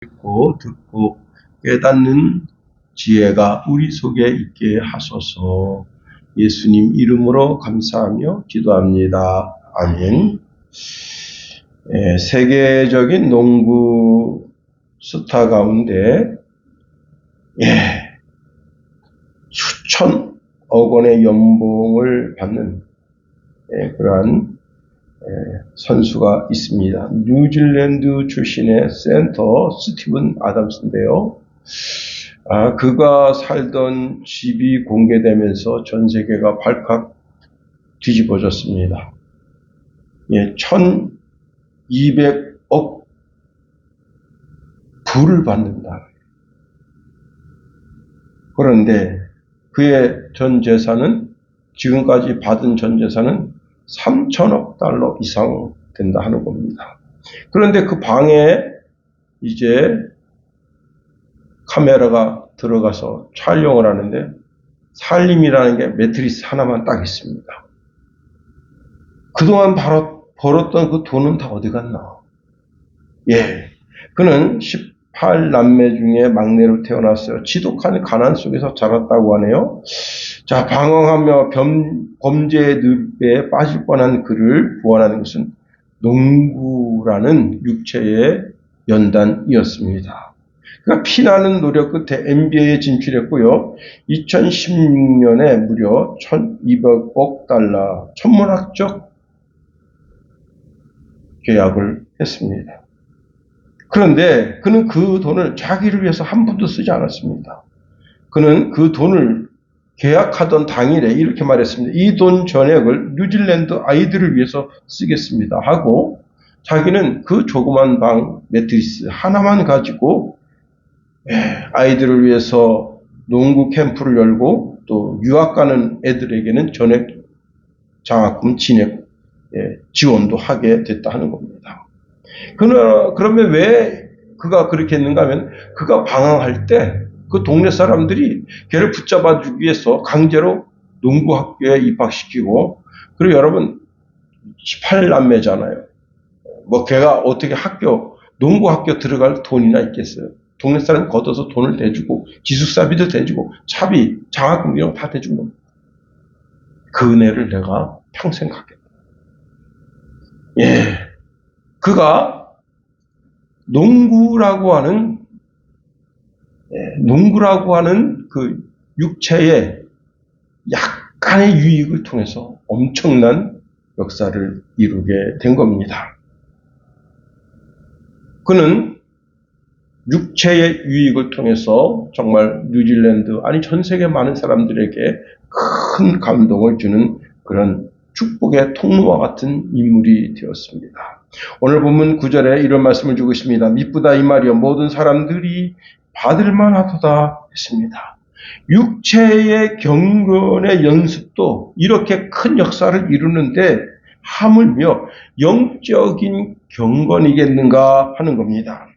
읽고 듣고 깨닫는 지혜가 우리 속에 있게 하소서. 예수님 이름으로 감사하며 기도합니다. 아멘. 세계적인 농구 스타 가운데 수천억 원의 연봉을 받는 그러한 선수가 있습니다. 뉴질랜드 출신의 센터 스티븐 아담스인데요. 그가 살던 집이 공개되면서 전 세계가 발칵 뒤집어졌습니다. 1200억 불을 받는다. 그런데 그의 전 재산은, 지금까지 받은 전 재산은 3천억 달러 이상 된다 하는 겁니다. 그런데 그 방에 이제 카메라가 들어가서 촬영을 하는데 살림이라는 게 매트리스 하나만 딱 있습니다. 그동안 벌었던 그 돈은 다 어디 갔나? 그는 18남매 중에 막내로 태어났어요. 지독한 가난 속에서 자랐다고 하네요. 자, 방황하며 범죄의 늪에 빠질 뻔한 그를 구원하는 것은 농구라는 육체의 연단이었습니다. 그가 피나는 노력 끝에 NBA에 진출했고요. 2016년에 무려 1200억 달러 천문학적 계약을 했습니다. 그런데 그는 그 돈을 자기를 위해서 한 푼도 쓰지 않았습니다. 그는 그 돈을 계약하던 당일에 이렇게 말했습니다. 이 돈 전액을 뉴질랜드 아이들을 위해서 쓰겠습니다 하고, 자기는 그 조그만 방 매트리스 하나만 가지고 아이들을 위해서 농구 캠프를 열고, 또 유학 가는 애들에게는 전액 장학금 지원도 하게 됐다 하는 겁니다. 그러면 왜 그가 그렇게 했는가 하면, 그가 방황할 때 그 동네 사람들이 걔를 붙잡아 주기 위해서 강제로 농구학교에 입학시키고, 그리고 여러분 18남매잖아요. 걔가 어떻게 농구학교 들어갈 돈이나 있겠어요? 동네 사람 걷어서 돈을 대주고, 기숙사비도 대주고, 차비, 장학금 이런 거 다 대준 겁니다. 그 은혜를 내가 평생 갖겠다. 그가 농구라고 하는 그 육체의 약간의 유익을 통해서 엄청난 역사를 이루게 된 겁니다. 그는 육체의 유익을 통해서 정말 뉴질랜드, 아니 전 세계 많은 사람들에게 큰 감동을 주는 그런 축복의 통로와 같은 인물이 되었습니다. 오늘 본문 9절에 이런 말씀을 주고 있습니다. 미쁘다 이 말이여 모든 사람들이 받을 만하도다 했습니다. 육체의 경건의 연습도 이렇게 큰 역사를 이루는데 하물며 영적인 경건이겠는가 하는 겁니다.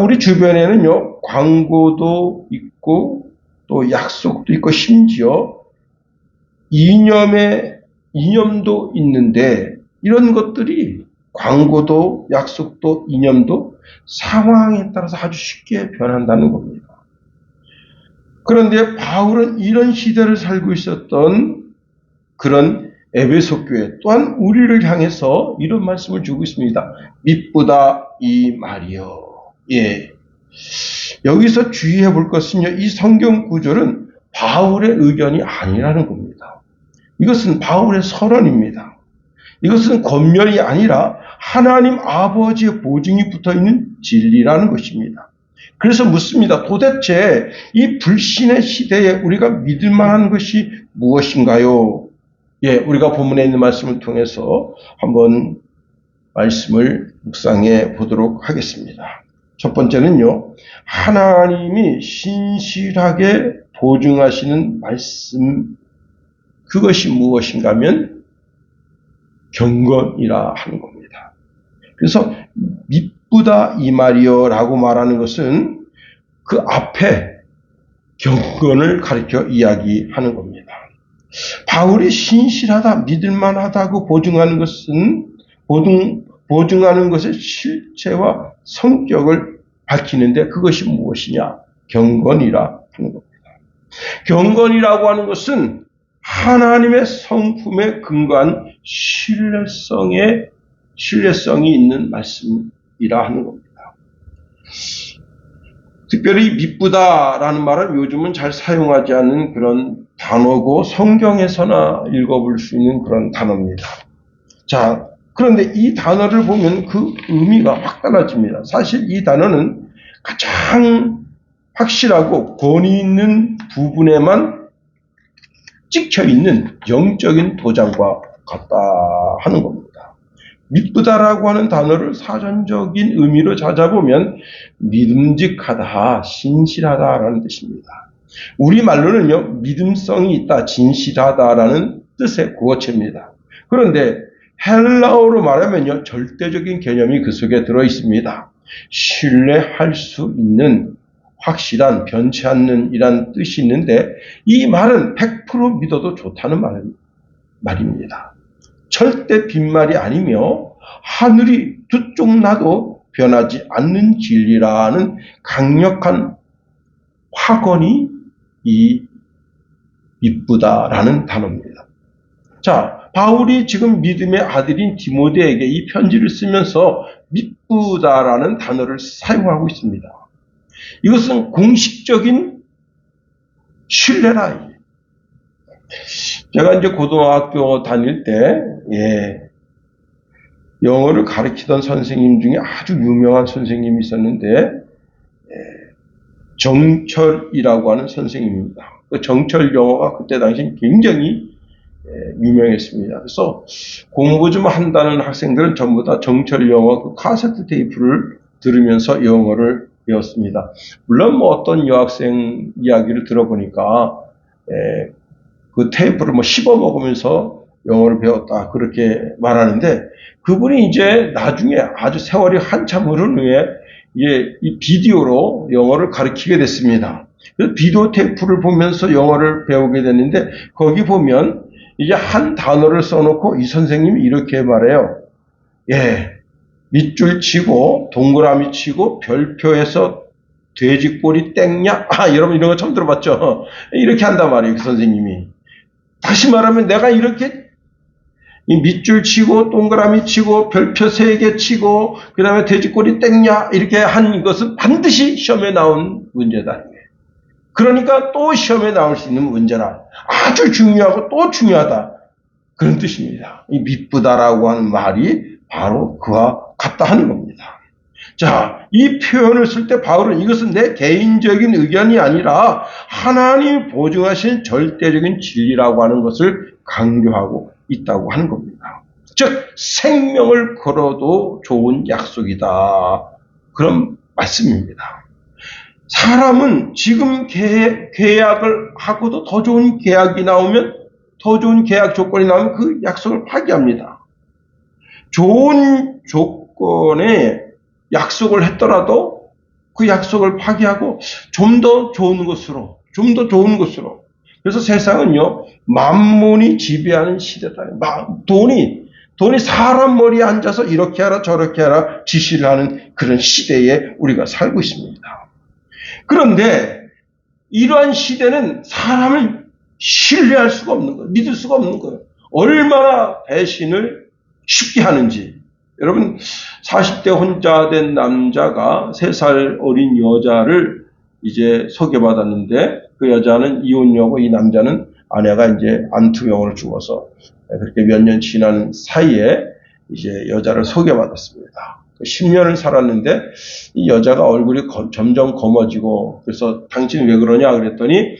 우리 주변에는요, 광고도 있고 또 약속도 있고 심지어 이념도 있는데, 이런 것들이 광고도 약속도 이념도 상황에 따라서 아주 쉽게 변한다는 겁니다. 그런데 바울은 이런 시대를 살고 있었던 그런 에베소 교회 또한 우리를 향해서 이런 말씀을 주고 있습니다. 미쁘다 이 말이요. 여기서 주의해 볼 것은요, 이 성경 구절은 바울의 의견이 아니라는 겁니다. 이것은 바울의 선언입니다. 이것은 권면이 아니라 하나님 아버지의 보증이 붙어있는 진리라는 것입니다. 그래서 묻습니다. 도대체 이 불신의 시대에 우리가 믿을 만한 것이 무엇인가요? 우리가 본문에 있는 말씀을 통해서 한번 말씀을 묵상해 보도록 하겠습니다. 첫 번째는요, 하나님이 신실하게 보증하시는 말씀, 그것이 무엇인가 하면 경건이라 하는 겁니다. 그래서 미쁘다 이 말이요 라고 말하는 것은 그 앞에 경건을 가리켜 이야기하는 겁니다. 바울이 신실하다, 믿을만하다고 보증하는 것은 보증하는 것의 실체와 성격을 밝히는데 그것이 무엇이냐? 경건이라 하는 겁니다. 경건이라고 하는 것은 하나님의 성품에 근거한 신뢰성이 있는 말씀이라 하는 겁니다. 특별히 미쁘다라는 말은 요즘은 잘 사용하지 않는 그런 단어고 성경에서나 읽어볼 수 있는 그런 단어입니다. 자, 그런데 이 단어를 보면 그 의미가 확 달라집니다. 사실 이 단어는 가장 확실하고 권위 있는 부분에만 찍혀 있는 영적인 도장과 같다 하는 겁니다. 미쁘다라고 하는 단어를 사전적인 의미로 찾아보면 믿음직하다, 신실하다라는 뜻입니다. 우리말로는요, 믿음성이 있다, 진실하다라는 뜻의 구어체입니다. 그런데 헬라어로 말하면요, 절대적인 개념이 그 속에 들어 있습니다. 신뢰할 수 있는, 확실한, 변치 않는 이란 뜻이 있는데 이 말은 100% 믿어도 좋다는 말입니다. 절대 빈말이 아니며 하늘이 두 쪽 나도 변하지 않는 진리라는 강력한 확언이 이 미쁘다라는 단어입니다. 자, 바울이 지금 믿음의 아들인 디모데에게 이 편지를 쓰면서 미쁘다라는 단어를 사용하고 있습니다. 이것은 공식적인 신뢰라. 제가 이제 고등학교 다닐 때, 영어를 가르치던 선생님 중에 아주 유명한 선생님이 있었는데, 정철이라고 하는 선생님입니다. 그 정철 영어가 그때 당시 굉장히 유명했습니다. 그래서 공부 좀 한다는 학생들은 전부 다 정철 영어 그 카세트 테이프를 들으면서 영어를 배웠습니다. 물론 뭐 어떤 여학생 이야기를 들어보니까 그 테이프를 뭐 씹어 먹으면서 영어를 배웠다 그렇게 말하는데 그분이 이제 나중에 아주 세월이 한참 흐른 후에 이 비디오로 영어를 가르치게 됐습니다. 그래서 비디오 테이프를 보면서 영어를 배우게 됐는데 거기 보면 이제 한 단어를 써놓고 이 선생님이 이렇게 말해요. 밑줄 치고 동그라미 치고 별표에서 돼지꼬리 땡냐? 여러분 이런 거 처음 들어봤죠? 이렇게 한단 말이에요, 그 선생님이. 다시 말하면 내가 이렇게 이 밑줄 치고 동그라미 치고 별표 3개 치고 그 다음에 돼지꼬리 땡냐? 이렇게 한 것은 반드시 시험에 나온 문제다. 그러니까 또 시험에 나올 수 있는 문제라. 아주 중요하고 또 중요하다. 그런 뜻입니다. 이 미쁘다라고 하는 말이 바로 그와 같다 하는 겁니다. 자, 이 표현을 쓸 때 바울은 이것은 내 개인적인 의견이 아니라 하나님이 보증하신 절대적인 진리라고 하는 것을 강조하고 있다고 하는 겁니다. 즉, 생명을 걸어도 좋은 약속이다. 그런 말씀입니다. 사람은 지금 계약을 하고도 더 좋은 계약이 나오면 더 좋은 계약 조건이 나오면 그 약속을 파기합니다. 좋은 조건에 약속을 했더라도 그 약속을 파기하고 좀 더 좋은 것으로 그래서 세상은요 만몬이 지배하는 시대다. 돈이 사람 머리에 앉아서 이렇게 하라 저렇게 하라 지시를 하는 그런 시대에 우리가 살고 있습니다. 그런데 이러한 시대는 사람을 신뢰할 수가 없는 거예요. 믿을 수가 없는 거예요. 얼마나 배신을 쉽게 하는지. 여러분 40대 혼자 된 남자가 3살 어린 여자를 이제 소개받았는데 그 여자는 이혼녀고 이 남자는 아내가 이제 암투병으로 죽어서 그렇게 몇 년 지난 사이에 이제 여자를 소개받았습니다. 10년을 살았는데 이 여자가 얼굴이 점점 검어지고 그래서 당신 왜 그러냐 그랬더니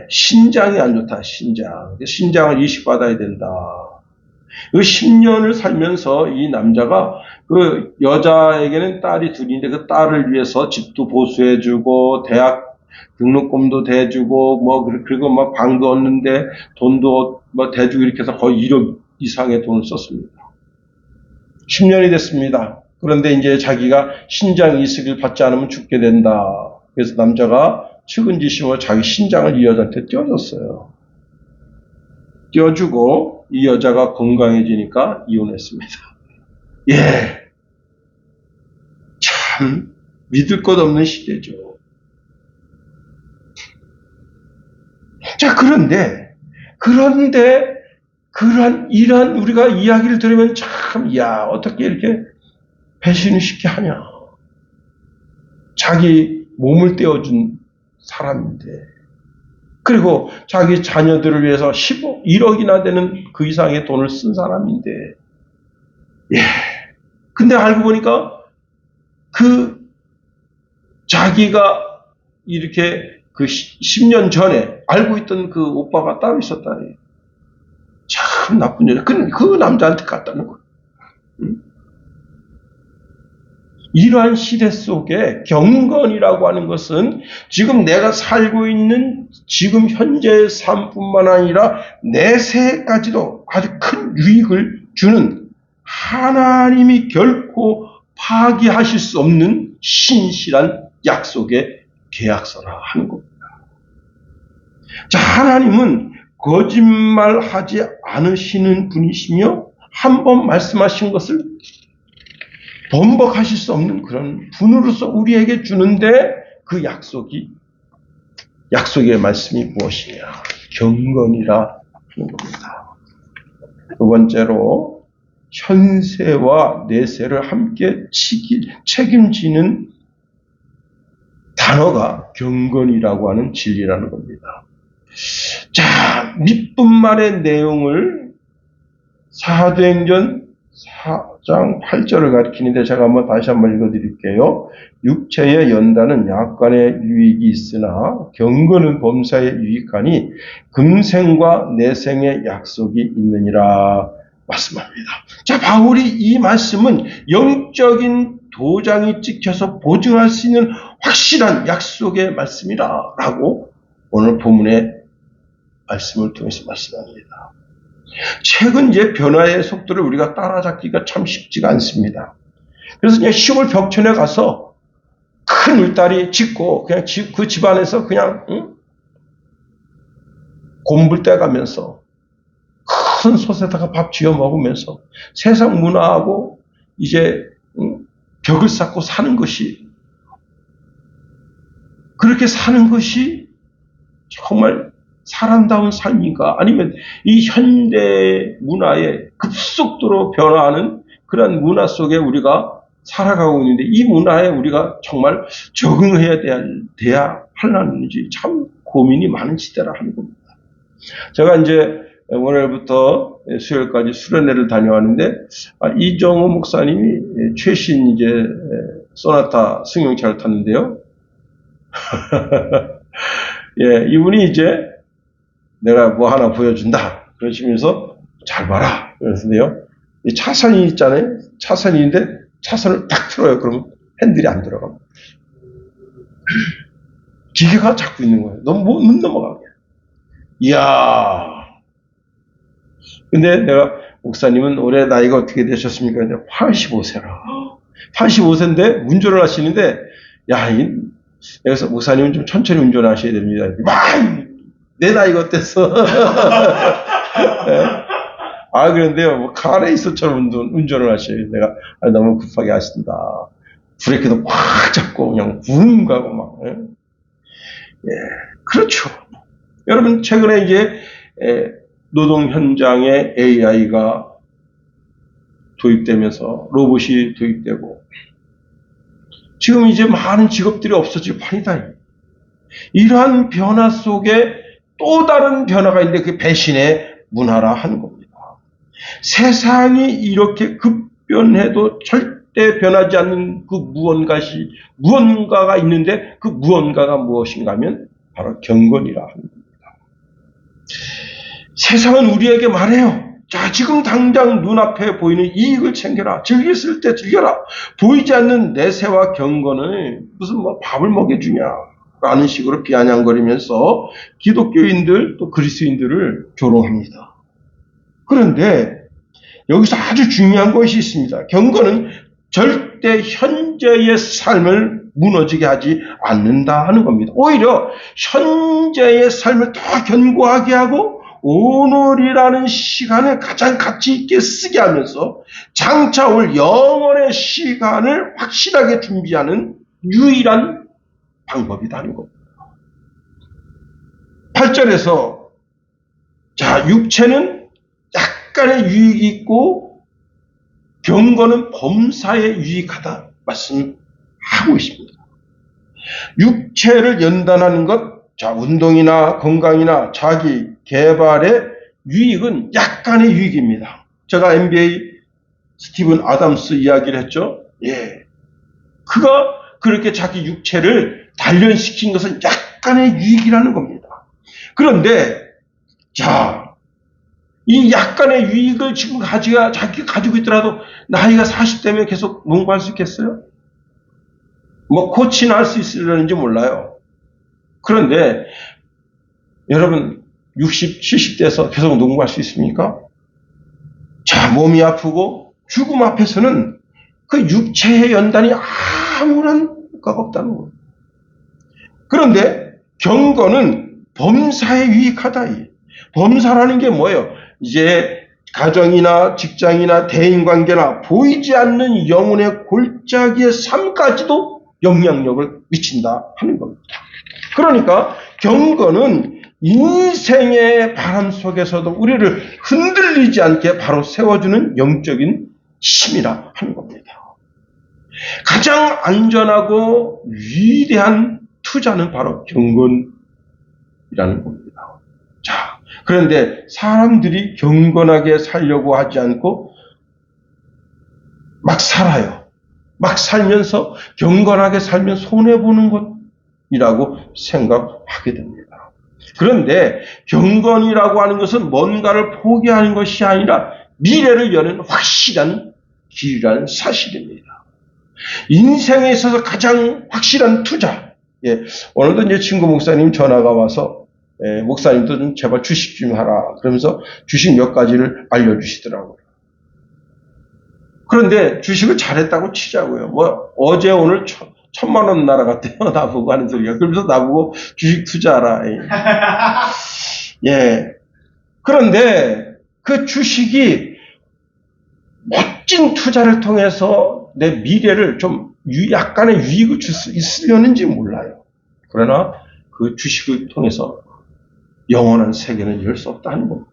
신장이 안 좋다. 신장을 이식받아야 된다. 그 10년을 살면서 이 남자가 그 여자에게는 딸이 둘인데 그 딸을 위해서 집도 보수해주고 대학 등록금도 대주고 그리고 방도 얻는데 돈도 대주고 이렇게 해서 거의 1억 이상의 돈을 썼습니다. 10년이 됐습니다. 그런데 이제 자기가 신장 이식을 받지 않으면 죽게 된다. 그래서 남자가 측은지심으로 자기 신장을 이 여자한테 떼어줬어요. 떼어주고 이 여자가 건강해지니까 이혼했습니다. 참 믿을 것 없는 시대죠. 자, 그런데 이러한 우리가 이야기를 들으면 참, 어떻게 이렇게 배신을 쉽게 하냐. 자기 몸을 떼어준 사람인데, 그리고 자기 자녀들을 위해서 1억이나 되는 그 이상의 돈을 쓴 사람인데, 근데 알고 보니까 자기가 이렇게 10년 전에 알고 있던 그 오빠가 따로 있었다. 참 나쁜 여자. 그 남자한테 갔다는 거예요. 이러한 시대 속에 경건이라고 하는 것은 지금 내가 살고 있는 지금 현재의 삶뿐만 아니라 내세까지도 아주 큰 유익을 주는 하나님이 결코 파기하실 수 없는 신실한 약속의 계약서라 하는 겁니다. 자, 하나님은 거짓말하지 않으시는 분이시며 한 번 말씀하신 것을 번복하실 수 없는 그런 분으로서 우리에게 주는데 그 약속의 말씀이 무엇이냐? 경건이라 하는 겁니다. 두 번째로 현세와 내세를 함께 책임지는 단어가 경건이라고 하는 진리라는 겁니다. 자, 밑분말의 내용을 사도행전 4장 8절을 가리키는데 제가 다시 한번 읽어드릴게요. 육체의 연단은 약간의 유익이 있으나 경건은 범사에 유익하니 금생과 내생의 약속이 있느니라 말씀합니다. 자, 바울이 이 말씀은 영적인 도장이 찍혀서 보증할 수 있는 확실한 약속의 말씀이라고 오늘 본문의 말씀을 통해서 말씀합니다. 최근 변화의 속도를 우리가 따라잡기가 참 쉽지가 않습니다. 그래서 그냥 시골 벽천에 가서 큰 울타리 짓고 그냥 그 집안에서 그냥 곰불 떼가면서 큰 솥에다가 밥 지어 먹으면서 세상 문화하고 이제 벽을 쌓고 사는 것이, 그렇게 사는 것이 정말 사람다운 삶인가? 아니면 이 현대 문화에 급속도로 변화하는 그런 문화 속에 우리가 살아가고 있는데 이 문화에 우리가 정말 적응해야 돼야 하려는지 참 고민이 많은 시대라 하는 겁니다. 제가 이제 월요일부터 수요일까지 수련회를 다녀왔는데 이정호 목사님이 최신 이제 소나타 승용차를 탔는데요. 이분이 이제 내가 뭐 하나 보여준다 그러시면서 잘 봐라 그러는데요. 이 차선이 있잖아요. 차선인데 차선을 딱 틀어요. 그러면 핸들이 안 들어갑니다. 기계가 잡고 있는 거예요. 너무 못 넘어가게. 이야. 근데 내가 목사님은 올해 나이가 어떻게 되셨습니까? 85세라. 85세인데 운전을 하시는데 여기서 목사님은 좀 천천히 운전하셔야 됩니다. 내 나이가 어땠어? 그런데요, 카레이서처럼 운전을 하셔요. 내가 너무 급하게 하신다. 브레이크도 꽉 잡고 그냥 붕 가고 막. 그렇죠. 여러분 최근에 이제 노동 현장에 AI가 도입되면서 로봇이 도입되고 지금 이제 많은 직업들이 없어질 판이다. 이러한 변화 속에 또 다른 변화가 있는데 그게 배신의 문화라 하는 겁니다. 세상이 이렇게 급변해도 절대 변하지 않는 그 무언가가 있는데 그 무언가가 무엇인가 하면 바로 경건이라 하는 겁니다. 세상은 우리에게 말해요. 자, 지금 당장 눈앞에 보이는 이익을 챙겨라. 즐겼을 때 즐겨라. 보이지 않는 내세와 경건을 무슨 밥을 먹여주냐 라는 식으로 비아냥거리면서 기독교인들 또 그리스도인들을 조롱합니다. 그런데 여기서 아주 중요한 것이 있습니다. 경건은 절대 현재의 삶을 무너지게 하지 않는다 하는 겁니다. 오히려 현재의 삶을 더 견고하게 하고 오늘이라는 시간을 가장 가치 있게 쓰게 하면서 장차 올 영원의 시간을 확실하게 준비하는 유일한 방법이라는 겁니다. 8절에서 자, 육체는 약간의 유익이 있고 경건은 범사에 유익하다 말씀하고 있습니다. 육체를 연단하는 것, 자, 운동이나 건강이나 자기 개발의 유익은 약간의 유익입니다. 제가 NBA 스티븐 아담스 이야기를 했죠. 예. 그가 그렇게 자기 육체를 단련시킨 것은 약간의 유익이라는 겁니다. 그런데, 자, 이 약간의 유익을 지금 자기가 가지고 있더라도 나이가 40대면 계속 농구할 수 있겠어요? 뭐 코치나 할 수 있으려는지 몰라요. 그런데 여러분 60, 70대에서 계속 농구할 수 있습니까? 자, 몸이 아프고 죽음 앞에서는 그 육체의 연단이 아무런 효과가 없다는 거예요. 그런데 경건은 범사에 유익하다. 범사라는 게 뭐예요? 이제 가정이나 직장이나 대인관계나 보이지 않는 영혼의 골짜기의 삶까지도 영향력을 미친다 하는 겁니다. 그러니까 경건은 인생의 바람 속에서도 우리를 흔들리지 않게 바로 세워주는 영적인 힘이라 하는 겁니다. 가장 안전하고 위대한 투자는 바로 경건이라는 겁니다. 자, 그런데 사람들이 경건하게 살려고 하지 않고 막 살아요. 막 살면서 경건하게 살면 손해보는 것이라고 생각하게 됩니다. 그런데 경건이라고 하는 것은 뭔가를 포기하는 것이 아니라 미래를 여는 확실한 길이라는 사실입니다. 인생에 있어서 가장 확실한 투자. 예, 오늘도 이제 친구 목사님 전화가 와서 목사님도 좀 제발 주식 좀 하라. 그러면서 주식 몇 가지를 알려주시더라고요. 그런데 주식을 잘했다고 치자고요. 뭐 어제 오늘 1,000만 원 날아갔대요. 나보고 하는 소리가. 그러면서 나보고 주식 투자하라. 예. 그런데 그 주식이 멋진 투자를 통해서 내 미래를 좀 약간의 유익을 줄 수 있으려는지 몰라요. 그러나 그 주식을 통해서 영원한 세계는 열 수 없다는 겁니다.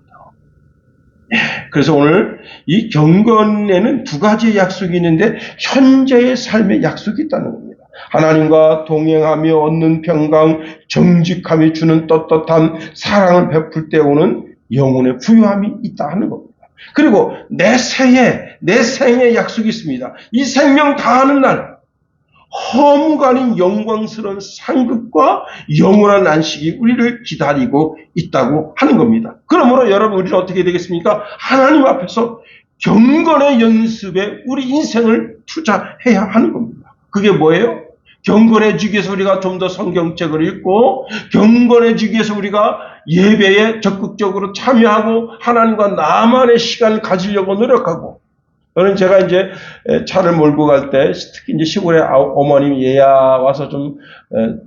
그래서 오늘 이 경건에는 두 가지의 약속이 있는데 현재의 삶의 약속이 있다는 겁니다. 하나님과 동행하며 얻는 평강, 정직함이 주는 떳떳함, 사랑을 베풀 때 오는 영혼의 부유함이 있다 하는 겁니다. 그리고 내 생의 약속이 있습니다. 이 생명 다하는 날 허무가 아닌 영광스러운 상급과 영원한 안식이 우리를 기다리고 있다고 하는 겁니다. 그러므로 여러분 우리는 어떻게 되겠습니까? 하나님 앞에서 경건의 연습에 우리 인생을 투자해야 하는 겁니다. 그게 뭐예요? 경건해지기 위해서 우리가 좀 더 성경책을 읽고 경건해지기 위해서 우리가 예배에 적극적으로 참여하고 하나님과 나만의 시간을 가지려고 노력하고 저는 제가 이제 차를 몰고 갈 때 특히 이제 시골에 어머님 얘야 와서 좀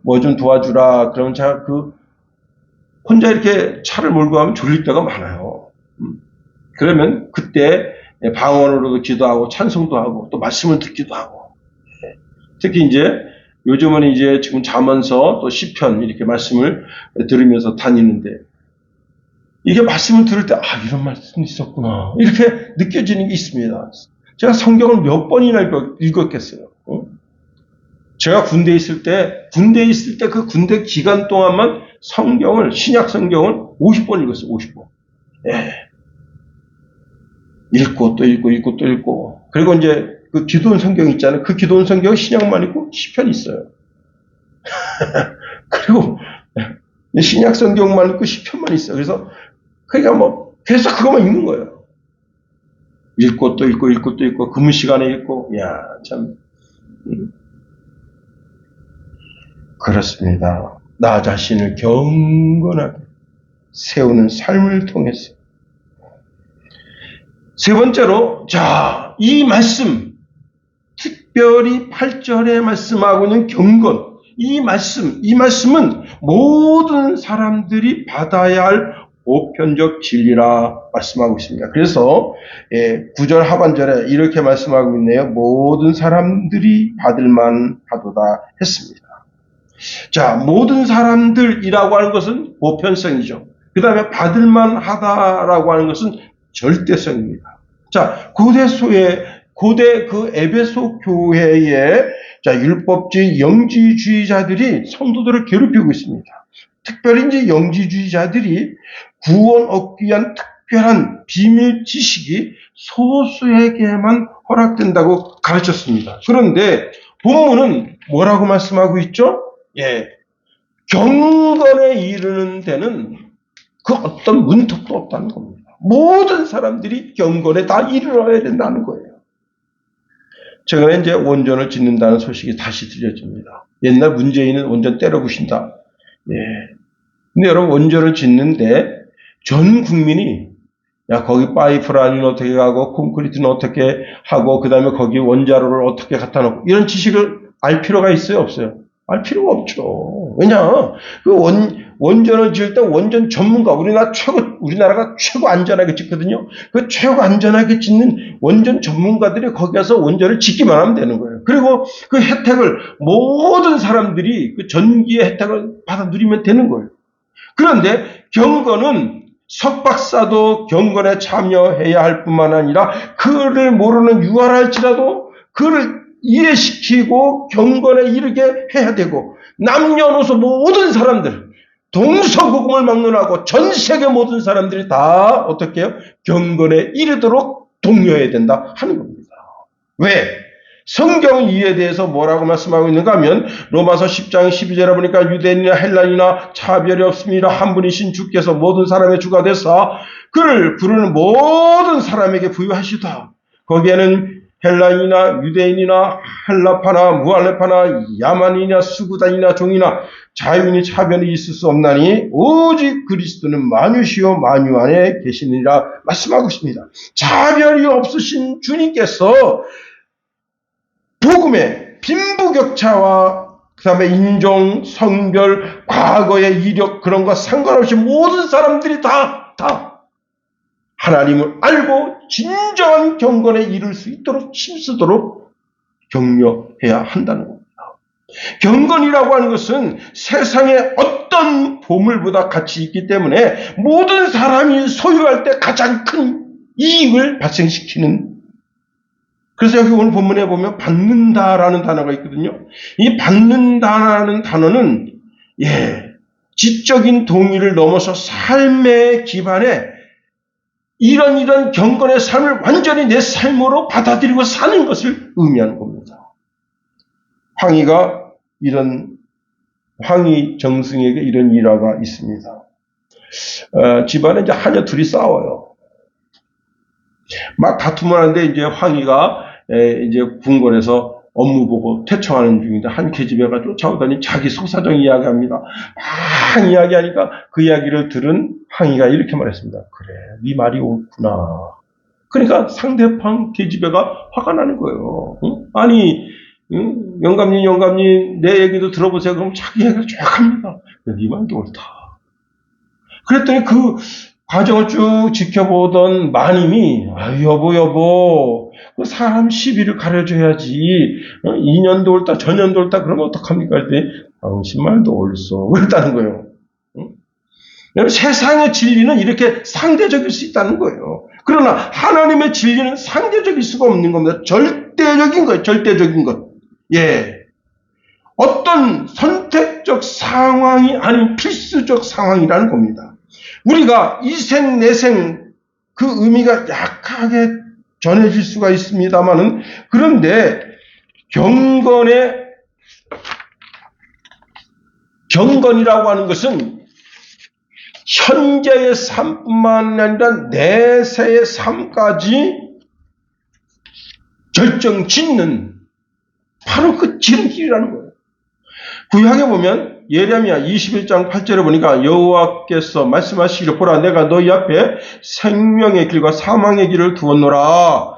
뭐 좀 도와주라 그러면 제가 혼자 이렇게 차를 몰고 가면 졸릴 때가 많아요. 그러면 그때 방언으로도 기도하고 찬송도 하고 또 말씀을 듣기도 하고 특히 이제 요즘은 이제 지금 자면서 또 시편 이렇게 말씀을 들으면서 다니는데 이게 말씀을 들을 때 이런 말씀이 있었구나 이렇게 느껴지는 게 있습니다. 제가 성경을 몇 번이나 읽었겠어요. 제가 군대에 있을 때 그 군대 기간 동안만 신약 성경을 50번 읽었어요. 50번. 예. 읽고 또 읽고 또 읽고 그리고 이제 그 기도원 성경 있잖아요. 그 기도원 성경은 신약만 있고 시편이 있어요. 그리고 신약 성경만 있고 시편만 있어요. 그래서 그러니까 뭐 계속 그것만 읽는 거예요. 읽고 또 읽고 근무 시간에 읽고 참 그렇습니다. 나 자신을 경건하게 세우는 삶을 통해서 세 번째로 이 말씀 특별히 8절에 말씀하고 있는 경건 이 말씀은 모든 사람들이 받아야 할 보편적 진리라 말씀하고 있습니다. 그래서 9절 하반절에 이렇게 말씀하고 있네요. 모든 사람들이 받을만 하도다 했습니다. 자, 모든 사람들이라고 하는 것은 보편성이죠. 그 다음에 받을만 하다라고 하는 것은 절대성입니다. 자, 고대 그 에베소 교회의 율법주의 영지주의자들이 성도들을 괴롭히고 있습니다. 특별히 이제 영지주의자들이 구원 얻기 위한 특별한 비밀 지식이 소수에게만 허락된다고 가르쳤습니다. 그런데 본문은 뭐라고 말씀하고 있죠? 경건에 이르는 데는 그 어떤 문턱도 없다는 겁니다. 모든 사람들이 경건에 다 이르러야 된다는 거예요. 최근에 이제 원전을 짓는다는 소식이 다시 들려집니다. 옛날 문재인은 원전 때려 부신다. 근데 여러분, 원전을 짓는데 전 국민이 거기 파이프라인은 어떻게 가고 콘크리트는 어떻게 하고 그 다음에 거기 원자로를 어떻게 갖다 놓고 이런 지식을 알 필요가 있어요, 없어요? 알 필요가 없죠. 왜냐, 그 원전을 지을 때 원전 전문가, 우리나라가 최고 안전하게 짓거든요. 그 최고 안전하게 짓는 원전 전문가들이 거기 가서 원전을 짓기만 하면 되는 거예요. 그리고 그 혜택을 모든 사람들이 그 전기의 혜택을 받아 누리면 되는 거예요. 그런데 경건은 석박사도 경건에 참여해야 할 뿐만 아니라 그를 모르는 유활할지라도 그를 이해시키고 경건에 이르게 해야 되고, 남녀노소 모든 사람들, 동서고금을 막론하고 전 세계 모든 사람들이 다 어떻게 해요? 경건에 이르도록 독려해야 된다 하는 겁니다. 왜? 성경 이에 대해서 뭐라고 말씀하고 있는가 하면 로마서 10장 12절에 보니까 유대인이나 헬라인이나 차별이 없습니다. 한 분이신 주께서 모든 사람의 주가 되사 그를 부르는 모든 사람에게 부유하시다. 거기에는 헬라인이나 유대인이나 헬라파나 무할레파나 야만이나 수구단이나 종이나 자유인이 차별이 있을 수 없나니 오직 그리스도는 만유시요 만유 안에 계시느니라 말씀하고 있습니다. 차별이 없으신 주님께서 복음의 빈부격차와 그 다음에 인종, 성별, 과거의 이력 그런 거 상관없이 모든 사람들이 다 하나님을 알고 진정한 경건에 이를 수 있도록 힘쓰도록 격려해야 한다는 겁니다. 경건이라고 하는 것은 세상의 어떤 보물보다 가치 있기 때문에 모든 사람이 소유할 때 가장 큰 이익을 발생시키는, 그래서 여기 오늘 본문에 보면 받는다라는 단어가 있거든요. 이 받는다라는 단어는 지적인 동의를 넘어서 삶의 기반에 이런 경건의 삶을 완전히 내 삶으로 받아들이고 사는 것을 의미하는 겁니다. 황희 정승에게 이런 일화가 있습니다. 집안에 이제 하녀 둘이 싸워요. 막 다툼을 하는데 이제 황희가 이제 궁궐에서 업무 보고 퇴청하는 중인데 한 계집애가 쫓아오더니 자기 소사정 이야기합니다. 막 이야기하니까 그 이야기를 들은 황희가 이렇게 말했습니다. 그래, 네 말이 옳구나. 그러니까 상대방 계집애가 화가 나는 거예요. 아니, 영감님 내 얘기도 들어보세요. 그럼 자기 얘기를 쫙 합니다. 네 말도 옳다. 그랬더니 그 과정을 쭉 지켜보던 마님이 여보 그 사람 시비를 가려줘야지. 2년도 옳다 전년도 옳다 그러면 어떡합니까? 그랬더니 당신 말도 옳소 그랬다는 거예요. 세상의 진리는 이렇게 상대적일 수 있다는 거예요. 그러나 하나님의 진리는 상대적일 수가 없는 겁니다. 절대적인 거예요. 절대적인 것. 어떤 선택적 상황이 아닌 필수적 상황이라는 겁니다. 우리가 이생 내생 그 의미가 약하게 전해질 수가 있습니다만은, 그런데 경건이라고 하는 것은 현재의 삶뿐만 아니라 내세의 삶까지 결정짓는 바로 그 지름길이라는 거예요. 구약에 보면 예레미야 21장 8절에 보니까 여호와께서 말씀하시기를 보라 내가 너희 앞에 생명의 길과 사망의 길을 두었노라.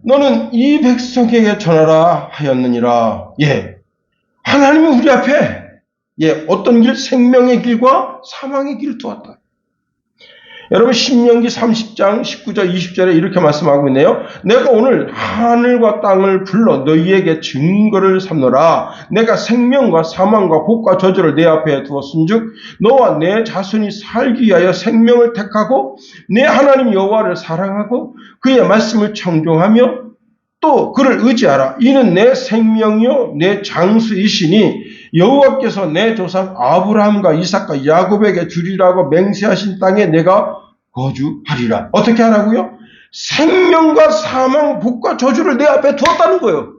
너는 이 백성에게 전하라 하였느니라. 하나님은 우리 앞에 어떤 길? 생명의 길과 사망의 길을 두었다. 여러분 신명기 30장 19절 20절에 이렇게 말씀하고 있네요. 내가 오늘 하늘과 땅을 불러 너희에게 증거를 삼노라. 내가 생명과 사망과 복과 저주를 내 앞에 두었은즉 너와 내 자손이 살기 위하여 생명을 택하고 내 하나님 여호와를 사랑하고 그의 말씀을 청종하며 또 그를 의지하라. 이는 내 생명이요 내 장수이시니 여호와께서 내 조상 아브라함과 이삭과 야곱에게 주리라고 맹세하신 땅에 내가 거주하리라. 어떻게 하라고요? 생명과 사망, 복과 저주를 내 앞에 두었다는 거예요.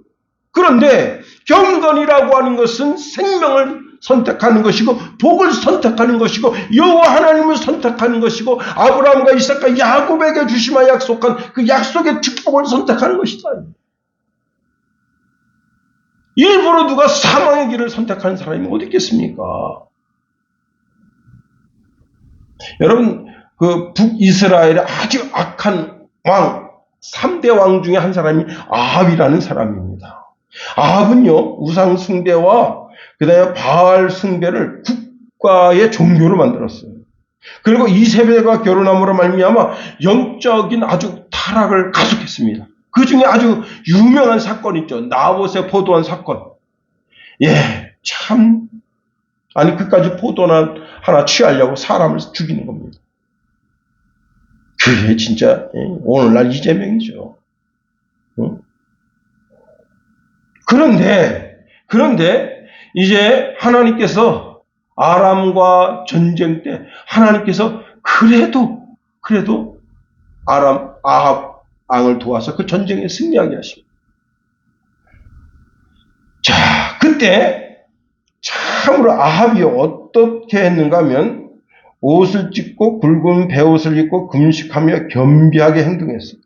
그런데 경건이라고 하는 것은 생명을 선택하는 것이고 복을 선택하는 것이고 여호와 하나님을 선택하는 것이고 아브라함과 이삭과 야곱에게 주시마 약속한 그 약속의 축복을 선택하는 것이다. 일부러 누가 사망의 길을 선택하는 사람이 어디 있겠습니까? 여러분 그 북이스라엘의 아주 악한 왕 3대 왕 중에 한 사람이 아합이라는 사람입니다. 아합은요 우상 숭배와 그 다음에 바알 숭배를 국가의 종교로 만들었어요. 그리고 이세벨과 결혼함으로 말미암아 영적인 아주 타락을 가속했습니다. 그 중에 아주 유명한 사건이 있죠. 나봇의 포도원 사건. 예, 참 아니 그까지 포도원 하나 취하려고 사람을 죽이는 겁니다. 그게 진짜 오늘날 이재명이죠. 그런데 이제 하나님께서 아람과 전쟁 때 하나님께서 그래도 아합 왕을 도와서 그 전쟁에 승리하게 하십니다. 자, 그때 참으로 아합이 어떻게 했는가 하면 옷을 찢고 굵은 베옷을 입고 금식하며 겸비하게 행동했어요.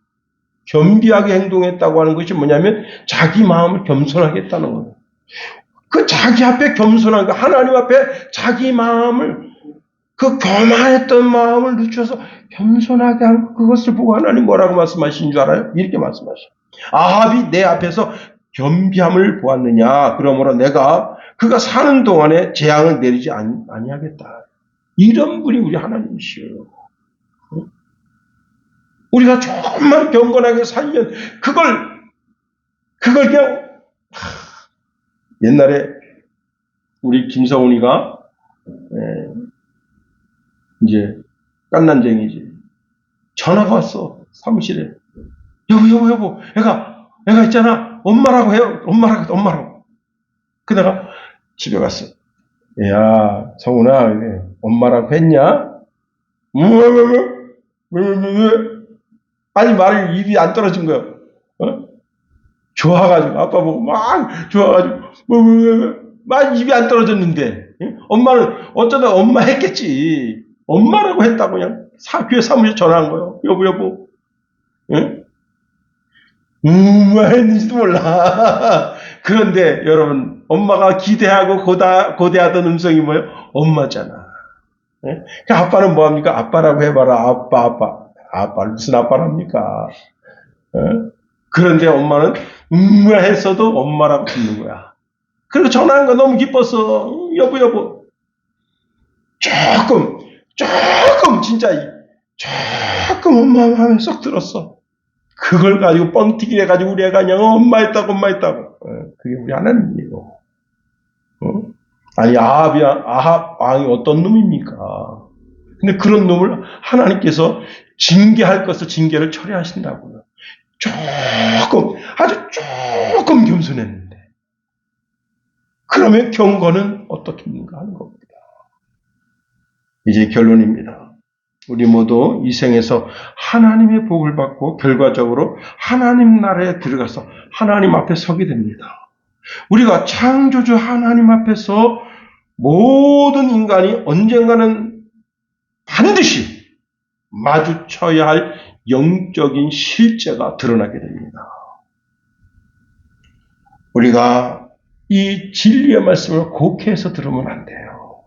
겸비하게 행동했다고 하는 것이 뭐냐면 자기 마음을 겸손하게 했다는 거예요. 그 자기 앞에 겸손한 거, 하나님 앞에 자기 마음을 그 교만했던 마음을 늦춰서 겸손하게 한 그것을 보고 하나님 뭐라고 말씀하신 줄 알아요? 이렇게 말씀하셔요. 아합이 내 앞에서 겸비함을 보았느냐? 그러므로 내가 그가 사는 동안에 재앙을 내리지 아니하겠다. 이런 분이 우리 하나님이시요. 우리가 조금만 경건하게 살면 그걸 그냥 옛날에 우리 김서훈이가 이제 깐난쟁이지. 전화가 왔어 사무실에. 여보, 애가 있잖아. 엄마라고 해요. 엄마라고. 그다가 집에 갔어. 야, 성훈아, 엄마라고 했냐? 왜? 아니 말을 입이 안 떨어진 거야. 좋아가지고 아빠 보고 막 좋아가지고 막 입이 안 떨어졌는데 엄마는 어쩌다 엄마 했겠지. 엄마라고 했다고 그냥 교회 사무실 전화한 거예요. 여보. 응? 했는지도 몰라. 그런데 여러분 엄마가 기대하고 고대하던 음성이 뭐예요? 엄마잖아. 예? 그 아빠는 뭐합니까? 아빠라고 해봐라. 아빠를 무슨 아빠랍니까? 예? 그런데 엄마는 했어도 엄마라고 듣는 거야. 그리고 전화한 거 너무 기뻤어. 여보. 조금 엄마 마음에 쏙 들었어. 그걸 가지고 뻥튀기 해가지고 우리 애가 그냥 엄마 했다고. 그게 우리 하나님이에요. 아니 아합 왕이 어떤 놈입니까? 근데 그런 놈을 하나님께서 징계할 것을 징계를 처리하신다고요. 아주 조금 겸손했는데 그러면 경건은 어떻겠는가 하는 겁니다. 이제 결론입니다. 우리 모두 이 생에서 하나님의 복을 받고 결과적으로 하나님 나라에 들어가서 하나님 앞에 서게 됩니다. 우리가 창조주 하나님 앞에서 모든 인간이 언젠가는 반드시 마주쳐야 할 영적인 실제가 드러나게 됩니다. 우리가 이 진리의 말씀을 곡해해서 들으면 안 돼요.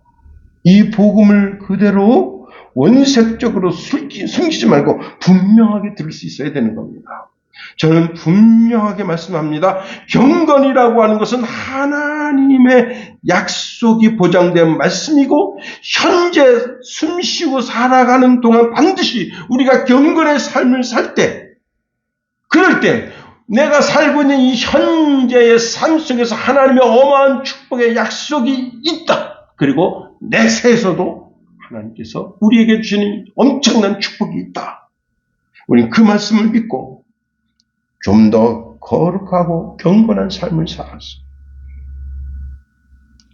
이 복음을 그대로 원색적으로 숨기지 말고 분명하게 들을 수 있어야 되는 겁니다. 저는 분명하게 말씀합니다. 경건이라고 하는 것은 하나님의 약속이 보장된 말씀이고 현재 숨쉬고 살아가는 동안 반드시 우리가 경건의 삶을 살 때, 그럴 때 내가 살고 있는 이 현재의 삶 속에서 하나님의 어마어마한 축복의 약속이 있다. 그리고 내 세에서도 하나님께서 우리에게 주시는 엄청난 축복이 있다. 우리는 그 말씀을 믿고 좀 더 거룩하고 경건한 삶을 살아서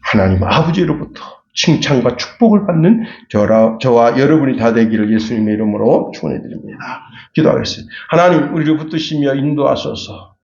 하나님 아버지로부터 칭찬과 축복을 받는 저와 여러분이 다 되기를 예수님의 이름으로 축원해 드립니다. 기도하겠습니다. 하나님, 우리를 붙드시며 인도하소서.